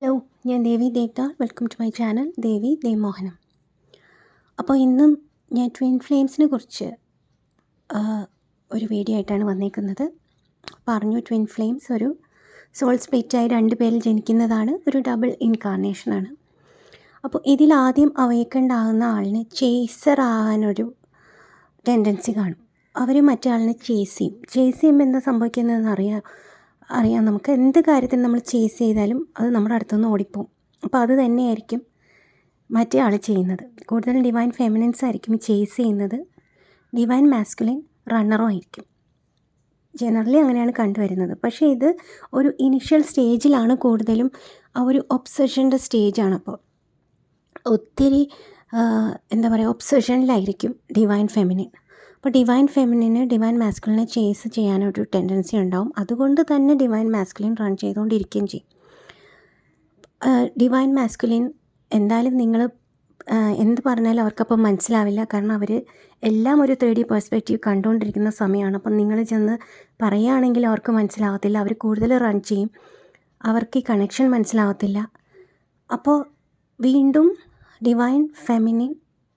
Hello, ഞാൻ ദേവി Devda. Welcome to my channel ദേവി ദേവ്മോഹനം. അപ്പോൾ ഇന്നും ഞാൻ ട്വിൻ ഫ്ലെയിംസിനെ കുറിച്ച് ഒരു വീഡിയോ ആയിട്ടാണ് വന്നേക്കുന്നത്. പറഞ്ഞു, ട്വിൻ ഫ്ലെയിംസ് ഒരു സോൾ സ്പ്ലിറ്റായി 2 പേരിൽ ജനിക്കുന്നതാണ്, ഒരു ഡബിൾ ഇൻകാർണേഷനാണ്. അപ്പോൾ ഇതിലാദ്യം അവേക്കൻഡ് ആകുന്ന ആളിന് ചേസർ ആകാനൊരു ടെൻഡൻസി കാണും. അവർ മറ്റേ ആളിനെ ചേസ് ചെയ്യുമ്പോൾ എന്താ സംഭവിക്കുന്നതെന്ന് അറിയാം. നമുക്ക് എന്ത് കാര്യത്തിന് നമ്മൾ ചേസ് ചെയ്താലും അത് നമ്മുടെ അടുത്തുനിന്ന് ഓടിപ്പോവും. അപ്പോൾ അത് തന്നെയായിരിക്കും മറ്റേ ആൾ ചെയ്യുന്നത്. കൂടുതലും ഡിവൈൻ ഫെമിനിൻസ് ആയിരിക്കും ചേസ് ചെയ്യുന്നത്. ഡിവൈൻ മാസ്കുലിൻ റണ്ണറും ആയിരിക്കും. ജനറലി അങ്ങനെയാണ് കണ്ടുവരുന്നത്. പക്ഷേ ഇത് ഒരു ഇനിഷ്യൽ സ്റ്റേജിലാണ് കൂടുതലും, ആ ഒരു ഒബ്സഷൻ്റെ സ്റ്റേജാണ്. അപ്പോൾ ഒത്തിരി ഒബ്സഷനിലായിരിക്കും ഡിവൈൻ ഫെമിനിൻ. അപ്പോൾ ഡിവൈൻ ഫെമിനിന് ഡിവൈൻ മാസ്കുലിനെ ചേസ് ചെയ്യാനൊരു ടെൻഡൻസി ഉണ്ടാവും. അതുകൊണ്ട് തന്നെ ഡിവൈൻ മാസ്കുലിൻ റൺ ചെയ്തുകൊണ്ടിരിക്കുകയും ചെയ്യും. ഡിവൈൻ മാസ്കുലിൻ എന്തായാലും നിങ്ങൾ എന്ത് പറഞ്ഞാലും അവർക്കപ്പം മനസ്സിലാവില്ല. കാരണം അവർ എല്ലാം ഒരു 3D പെർസ്പെക്റ്റീവ് കണ്ടുകൊണ്ടിരിക്കുന്ന സമയമാണ്. അപ്പം നിങ്ങൾ ചെന്ന് പറയുകയാണെങ്കിൽ അവർക്ക് മനസ്സിലാവത്തില്ല. അവർ കൂടുതൽ റൺ ചെയ്യും. അവർക്ക് ഈ കണക്ഷൻ മനസ്സിലാവത്തില്ല. അപ്പോൾ വീണ്ടും ഡിവൈൻ ഫെമിനിൻ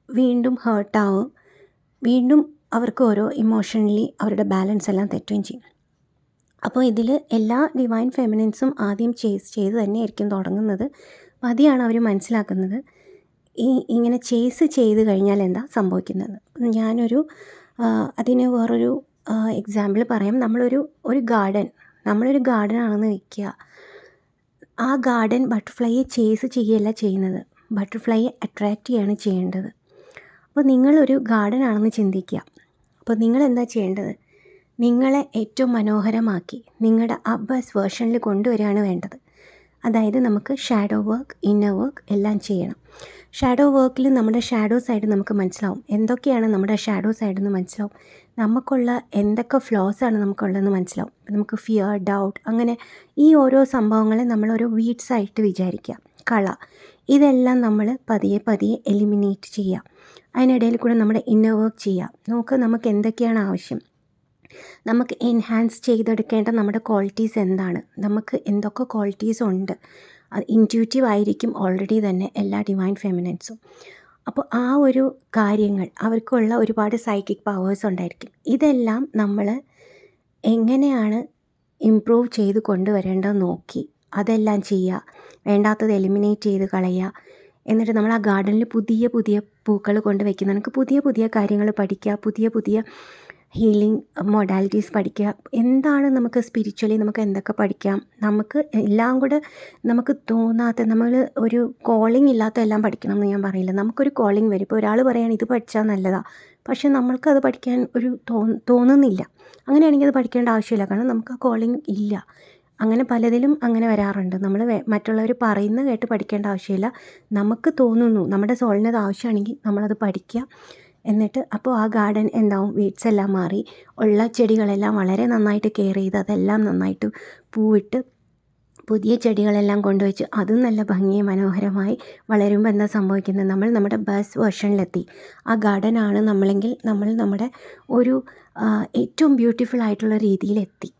വീണ്ടും ഹേർട്ടാവും. വീണ്ടും അവർക്ക് ഓരോ ഇമോഷണലി അവരുടെ ബാലൻസ് എല്ലാം തെറ്റുകയും ചെയ്യും. അപ്പോൾ ഇതിൽ എല്ലാ ഡിവൈൻ ഫെമിനിൻസും ആദ്യം ചേസ് ചെയ്ത് തന്നെയായിരിക്കും തുടങ്ങുന്നത്. പതിയാണ് അവർ മനസ്സിലാക്കുന്നത് ഇങ്ങനെ ചേസ് ചെയ്ത് കഴിഞ്ഞാൽ എന്താ സംഭവിക്കുന്നത്. ഞാനൊരു അതിന് വേറൊരു എക്സാമ്പിൾ പറയാം. നമ്മളൊരു ഗാർഡൻ ആണെന്ന് വയ്ക്കുക. ആ ഗാർഡൻ ബട്ടർഫ്ലൈയെ ചേസ് ചെയ്യുകയല്ല ചെയ്യുന്നത്, ബട്ടർഫ്ലൈയെ അട്രാക്റ്റ് ചെയ്യുകയാണ് ചെയ്യേണ്ടത്. അപ്പോൾ നിങ്ങളൊരു ഗാർഡൻ ആണെന്ന് ചിന്തിക്കുക. അപ്പോൾ നിങ്ങളെന്താ ചെയ്യേണ്ടത്? നിങ്ങളെ ഏറ്റവും മനോഹരമാക്കി നിങ്ങളുടെ ബെസ്റ്റ് വേർഷനിൽ കൊണ്ടുവരികയാണ് വേണ്ടത്. അതായത് നമുക്ക് ഷാഡോ വർക്ക്, ഇന്നർ വർക്ക് എല്ലാം ചെയ്യണം. ഷാഡോ വർക്കിൽ നമ്മുടെ ഷാഡോ സൈഡ് നമുക്ക് മനസ്സിലാവും. എന്തൊക്കെയാണ് നമ്മുടെ ഷാഡോ സൈഡെന്ന് മനസ്സിലാവും. നമുക്കുള്ള എന്തൊക്കെ ഫ്ലോസാണ് നമുക്കുള്ളതെന്ന് മനസ്സിലാവും. നമുക്ക് ഫിയർ, ഡൗട്ട്, അങ്ങനെ ഈ ഓരോ സംഭവങ്ങളെ നമ്മളൊരു വീഡ്സ് ആയിട്ട് വിചാരിക്കുക. കള, ഇതെല്ലാം നമ്മൾ പതിയെ എലിമിനേറ്റ് ചെയ്യുക. അതിനിടയിൽ കൂടെ നമ്മുടെ ഇന്നർ വർക്ക് ചെയ്യുക. നമുക്ക് എന്തൊക്കെയാണ് ആവശ്യം, നമുക്ക് എൻഹാൻസ് ചെയ്തെടുക്കേണ്ട നമ്മുടെ ക്വാളിറ്റീസ് എന്താണ്, നമുക്ക് എന്തൊക്കെ ക്വാളിറ്റീസ് ഉണ്ട്. അത് ഇൻറ്റ്യൂറ്റീവ് ആയിരിക്കും ഓൾറെഡി തന്നെ എല്ലാ ഡിവൈൻ ഫെമിനിൻസും. അപ്പോൾ ആ ഒരു കാര്യങ്ങൾ അവർക്കുള്ള ഒരുപാട് സൈക്കിക് പവേഴ്സ് ഉണ്ടായിരിക്കും. ഇതെല്ലാം നമ്മൾ എങ്ങനെയാണ് ഇംപ്രൂവ് ചെയ്ത് കൊണ്ടുവരേണ്ടതെന്ന് നോക്കി അതെല്ലാം ചെയ്യുക. വേണ്ടാത്തത് എലിമിനേറ്റ് ചെയ്ത് കളയുക. എന്നിട്ട് നമ്മൾ ആ ഗാർഡനിൽ പുതിയ പൂക്കൾ കൊണ്ട് വയ്ക്കുന്ന നമുക്ക് പുതിയ കാര്യങ്ങൾ പഠിക്കുക. പുതിയ ഹീലിംഗ് മൊഡാലിറ്റീസ് പഠിക്കുക. എന്താണ് നമുക്ക് സ്പിരിച്വലി നമുക്ക് എന്തൊക്കെ പഠിക്കാം. നമുക്ക് എല്ലാം കൂടെ നമുക്ക് തോന്നാത്ത, നമ്മൾ ഒരു കോളിംഗ് ഇല്ലാത്ത എല്ലാം പഠിക്കണം എന്ന് ഞാൻ പറയില്ല. നമുക്കൊരു കോളിംഗ് വരും. ഇപ്പോൾ ഒരാൾ പറയുകയാണ് ഇത് പഠിച്ചാൽ നല്ലതാണ്, പക്ഷേ നമ്മൾക്കത് പഠിക്കാൻ ഒരു തോന്നുന്നില്ല. അങ്ങനെയാണെങ്കിൽ അത് പഠിക്കേണ്ട ആവശ്യമില്ല. കാരണം നമുക്ക് ആ കോളിംഗ് ഇല്ല. അങ്ങനെ പലതിലും അങ്ങനെ വരാറുണ്ട്. നമ്മൾ മറ്റുള്ളവർ പറയുന്നത് കേട്ട് പഠിക്കേണ്ട ആവശ്യമില്ല. നമുക്ക് തോന്നുന്നു നമ്മുടെ സോളിനത് ആവശ്യമാണെങ്കിൽ നമ്മളത് പഠിക്കുക. എന്നിട്ട് അപ്പോൾ ആ ഗാർഡൻ എന്താവും, വീഡ്സ് എല്ലാം മാറി ഉള്ള ചെടികളെല്ലാം വളരെ നന്നായിട്ട് കെയർ ചെയ്ത് അതെല്ലാം നന്നായിട്ട് പൂവിട്ട് പുതിയ ചെടികളെല്ലാം കൊണ്ടുവച്ച് അതും നല്ല ഭംഗിയും മനോഹരമായി വളരുമ്പോൾ എന്താ സംഭവിക്കുന്നത്, നമ്മൾ നമ്മുടെ ബെസ്റ്റ് വേർഷനിലെത്തി. ആ ഗാർഡനാണ് നമ്മളെങ്കിൽ നമ്മൾ നമ്മുടെ ഒരു ഏറ്റവും ബ്യൂട്ടിഫുൾ ആയിട്ടുള്ള രീതിയിലെത്തി.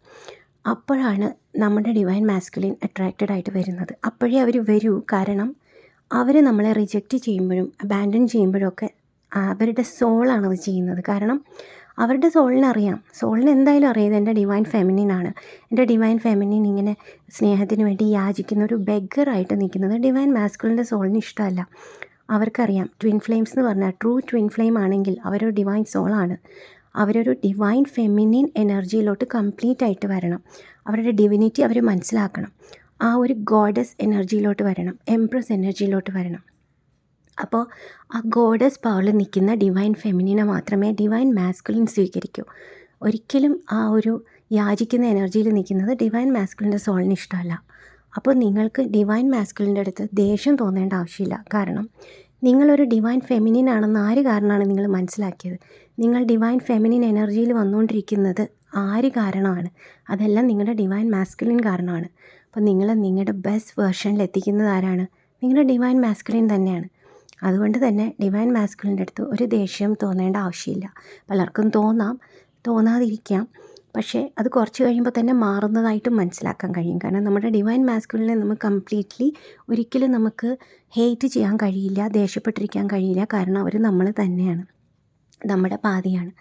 അപ്പോഴാണ് നമ്മുടെ ഡിവൈൻ മാസ്കുലിൻ അട്രാക്റ്റഡ് ആയിട്ട് വരുന്നത്. അപ്പോഴേ അവർ വരൂ. കാരണം അവർ നമ്മളെ റിജക്റ്റ് ചെയ്യുമ്പോഴും അബാൻഡൻ ചെയ്യുമ്പോഴൊക്കെ അവരുടെ സോളാണത് ചെയ്യുന്നത്. കാരണം അവരുടെ സോളിന് എന്തായാലും അറിയാം ഇത് എൻ്റെ ഡിവൈൻ ഫെമിനിനാണ്. എൻ്റെ ഡിവൈൻ ഫെമിനിൻ ഇങ്ങനെ സ്നേഹത്തിന് വേണ്ടി യാചിക്കുന്ന ഒരു ബെഗറായിട്ട് നിൽക്കുന്നത് ഡിവൈൻ മാസ്കുലിൻ്റെ സോളിന് ഇഷ്ടമല്ല. അവർക്കറിയാം ട്വിൻ ഫ്ലെയിംസ് എന്ന് പറഞ്ഞാൽ ട്രൂ ട്വിൻ ഫ്ലെയിം ആണെങ്കിൽ അവരൊരു ഡിവൈൻ സോളാണ്. അവരൊരു ഡിവൈൻ ഫെമിനിൻ എനർജിയിലോട്ട് കംപ്ലീറ്റ് ആയിട്ട് വരണം. അവരുടെ ഡിവിനിറ്റി അവർ മനസ്സിലാക്കണം. ആ ഒരു ഗോഡസ് എനർജിയിലോട്ട് വരണം, എംപ്രസ് എനർജിയിലോട്ട് വരണം. അപ്പോൾ ആ ഗോഡസ് പവറിൽ നിൽക്കുന്ന ഡിവൈൻ ഫെമിനിനെ മാത്രമേ ഡിവൈൻ മാസ്കുലിൻ സ്വീകരിക്കൂ. ഒരിക്കലും ആ ഒരു യാചിക്കുന്ന എനർജിയിൽ നിൽക്കുന്നത് ഡിവൈൻ മാസ്കുലിൻ്റെ സോളിന് ഇഷ്ടമല്ല. അപ്പോൾ നിങ്ങൾക്ക് ഡിവൈൻ മാസ്കുലിൻ്റെ അടുത്ത് ദേഷ്യം തോന്നേണ്ട ആവശ്യമില്ല. കാരണം നിങ്ങളൊരു ഡിവൈൻ ഫെമിനിൻ ആണെന്ന് ആര് കാരണമാണ് നിങ്ങൾ മനസ്സിലാക്കിയത്. നിങ്ങൾ ഡിവൈൻ ഫെമിനിൻ എനർജിയിൽ വന്നുകൊണ്ടിരിക്കുന്നത് ആര് കാരണമാണ്? അതെല്ലാം നിങ്ങളുടെ ഡിവൈൻ മാസ്കുലിൻ കാരണമാണ്. അപ്പോൾ നിങ്ങൾ നിങ്ങളുടെ ബെസ്റ്റ് വേർഷനിൽ എത്തിക്കുന്നത് ആരാണ്? നിങ്ങളുടെ ഡിവൈൻ മാസ്കുലിൻ തന്നെയാണ്. അതുകൊണ്ട് തന്നെ ഡിവൈൻ മാസ്കുലിൻ്റെ അടുത്ത് ഒരു ദേഷ്യം തോന്നേണ്ട ആവശ്യമില്ല. പലർക്കും തോന്നാതിരിക്കാം. പക്ഷേ അത് കുറച്ച് കഴിയുമ്പോൾ തന്നെ മാറുന്നതായിട്ടും മനസ്സിലാക്കാൻ കഴിയും. കാരണം നമ്മുടെ ഡിവൈൻ മാസ്കുലിനെ നമുക്ക് കംപ്ലീറ്റ്ലി ഒരിക്കലും നമുക്ക് ഹെയ്റ്റ് ചെയ്യാൻ കഴിയില്ല, ദേഷ്യപ്പെട്ടിരിക്കാൻ കഴിയില്ല. കാരണം അവർ നമ്മൾ തന്നെയാണ്, നമ്മുടെ പാതിയാണ്.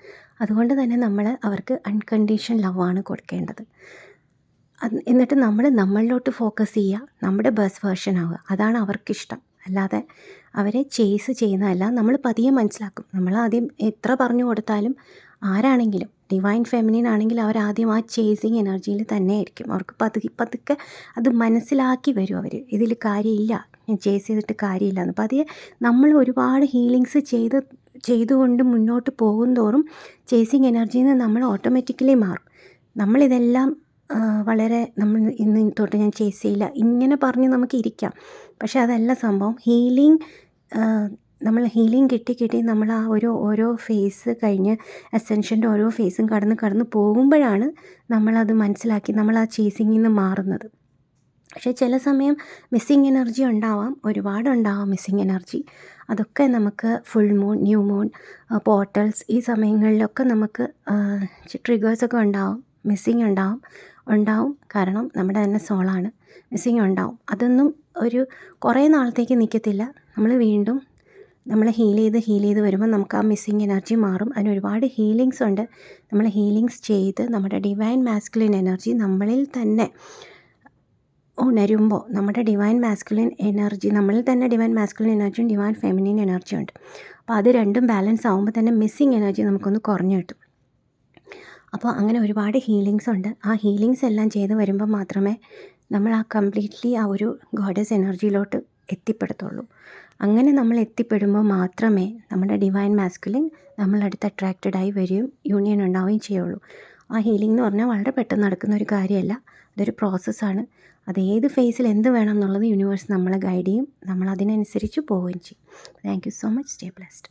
അതുകൊണ്ട് തന്നെ നമ്മൾ അവർക്ക് അൺകണ്ടീഷണൽ ലവാണ് കൊടുക്കേണ്ടത്. എന്നിട്ട് നമ്മൾ നമ്മളിലോട്ട് ഫോക്കസ് ചെയ്യുക, നമ്മുടെ ബെസ്റ്റ് വേർഷൻ ആവുക. അതാണ് അവർക്കിഷ്ടം. അല്ലാതെ അവരെ ചേസ് ചെയ്യുന്നതല്ല. നമ്മൾ പതിയെ മനസ്സിലാക്കും. നമ്മൾ ആദ്യം എത്ര പറഞ്ഞു കൊടുത്താലും ആരാണെങ്കിലും ഡിവൈൻ ഫെമിനിൻ ആണെങ്കിൽ അവരാദ്യം ആ ചേസിങ് എനർജിയിൽ തന്നെ ആയിരിക്കും. അവർക്ക് പതുക്കെ അത് മനസ്സിലാക്കി വരും. അവർ ഇതിൽ കാര്യമില്ല, ഞാൻ ചേസ് ചെയ്തിട്ട് കാര്യമില്ല എന്ന്. പതിയെ നമ്മൾ ഒരുപാട് ഹീലിങ്സ് ചെയ്തുകൊണ്ട് മുന്നോട്ട് പോകും തോറും ചേസിങ് എനർജിയിൽ നിന്ന് നമ്മൾ ഓട്ടോമാറ്റിക്കലി മാറും. നമ്മളിതെല്ലാം വളരെ നമ്മൾ ഇന്ന് തൊട്ട് ഞാൻ ചേസ് ചെയ്യില്ല ഇങ്ങനെ പറഞ്ഞ് നമുക്ക് ഇരിക്കാം. പക്ഷേ അതല്ല സംഭവം. നമ്മൾ ഹീലിംഗ് കിട്ടി നമ്മൾ ആ ഓരോ ഫേസ് കഴിഞ്ഞ് അസെൻഷൻ്റെ ഓരോ ഫേസും കടന്ന് പോകുമ്പോഴാണ് നമ്മളത് മനസ്സിലാക്കി നമ്മൾ ആ ചേസിങ്ങിൽ നിന്ന് മാറുന്നത്. പക്ഷേ ചില സമയം മിസ്സിങ് എനർജി ഉണ്ടാവാം, ഒരുപാടുണ്ടാവാം മിസ്സിങ് എനർജി. അതൊക്കെ നമുക്ക് full moon, new moon, portals ഈ സമയങ്ങളിലൊക്കെ നമുക്ക് ട്രിഗേഴ്സൊക്കെ ഉണ്ടാവും, മിസ്സിങ് ഉണ്ടാവും. കാരണം നമ്മുടെ തന്നെ സോളാണ്. മിസ്സിങ് ഉണ്ടാവും. അതൊന്നും കുറേ നാളത്തേക്ക് നിൽക്കത്തില്ല. നമ്മൾ ഹീൽ ചെയ്ത് വരുമ്പോൾ നമുക്ക് ആ മിസ്സിങ് എനർജി മാറും. അതിന് ഒരുപാട് ഹീലിങ്സ് ഉണ്ട്. നമ്മൾ ഹീലിങ്സ് ചെയ്ത് നമ്മുടെ ഡിവൈൻ മാസ്കുലിൻ എനർജി നമ്മളിൽ തന്നെ ഉണരുമ്പോൾ നമ്മുടെ ഡിവൈൻ മാസ്കുലിൻ എനർജി നമ്മളിൽ തന്നെ ഡിവൈൻ മാസ്കുലിൻ എനർജിയും ഡിവൈൻ ഫെമിനിൻ എനർജിയും ഉണ്ട്. അപ്പോൾ അത് രണ്ടും ബാലൻസ് ആകുമ്പോൾ തന്നെ മിസ്സിങ് എനർജി നമുക്കൊന്ന് കുറഞ്ഞു കിട്ടും. അപ്പോൾ അങ്ങനെ ഒരുപാട് ഹീലിങ്സ് ഉണ്ട്. ആ ഹീലിങ്സ് എല്ലാം ചെയ്ത് വരുമ്പോൾ മാത്രമേ നമ്മൾ ആ കംപ്ലീറ്റ്ലി ആ ഒരു ഗോഡസ് എനർജിയിലോട്ട് എത്തിപ്പെടത്തുള്ളൂ. അങ്ങനെ നമ്മൾ എത്തിപ്പെടുമ്പോൾ മാത്രമേ നമ്മുടെ ഡിവൈൻ മാസ്കുലിൻ നമ്മളടുത്ത് അട്രാക്റ്റഡായി വരികയും യൂണിയൻ ഉണ്ടാവുകയും ചെയ്യുള്ളൂ. ആ ഹീലിംഗ് എന്ന് പറഞ്ഞാൽ വളരെ പെട്ടെന്ന് നടക്കുന്ന ഒരു കാര്യമല്ല, അതൊരു പ്രോസസ്സാണ്. അത് ഏത് ഫേസിൽ എന്ത് വേണം എന്നുള്ളത് യൂണിവേഴ്സ് നമ്മളെ ഗൈഡ് ചെയ്യും. നമ്മൾ അതിനനുസരിച്ച് പോവുകയും ചെയ്യും. Thank you so much. Stay blessed.